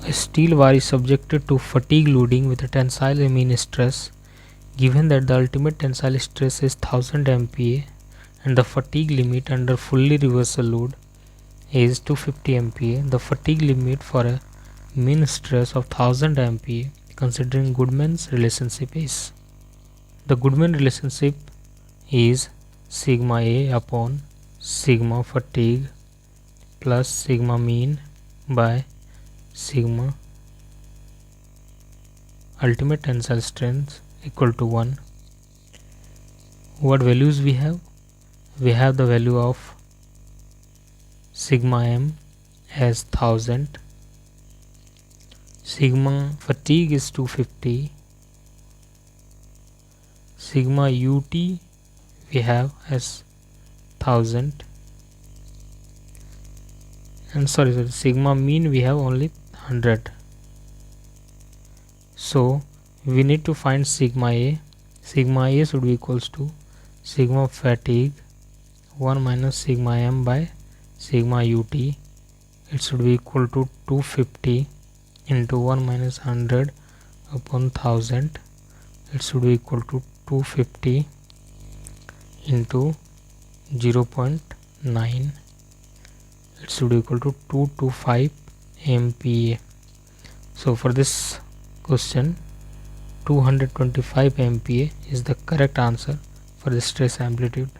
A steel bar is subjected to fatigue loading with a tensile mean stress. Given that the ultimate tensile stress is 1000 MPa and the fatigue limit under fully reversal load is 250 MPa, the fatigue limit for a mean stress of 1000 MPa considering Goodman's relationship is. The Goodman relationship is sigma A upon sigma fatigue plus sigma mean by sigma ultimate tensile strength equal to 1. What values we have? We have the value of sigma m as 1000, sigma fatigue is 250, sigma ut we have as 1000, and sorry, sigma mean we have only 100. So we need to find sigma A. Sigma A should be equals to sigma fatigue 1 minus sigma m by sigma ut. It should be equal to 250 into 1 minus 100 upon 1000. It should be equal to 250 into 0.9. It should be equal to 225 MPa. So for this question, 225 MPa is the correct answer for the stress amplitude.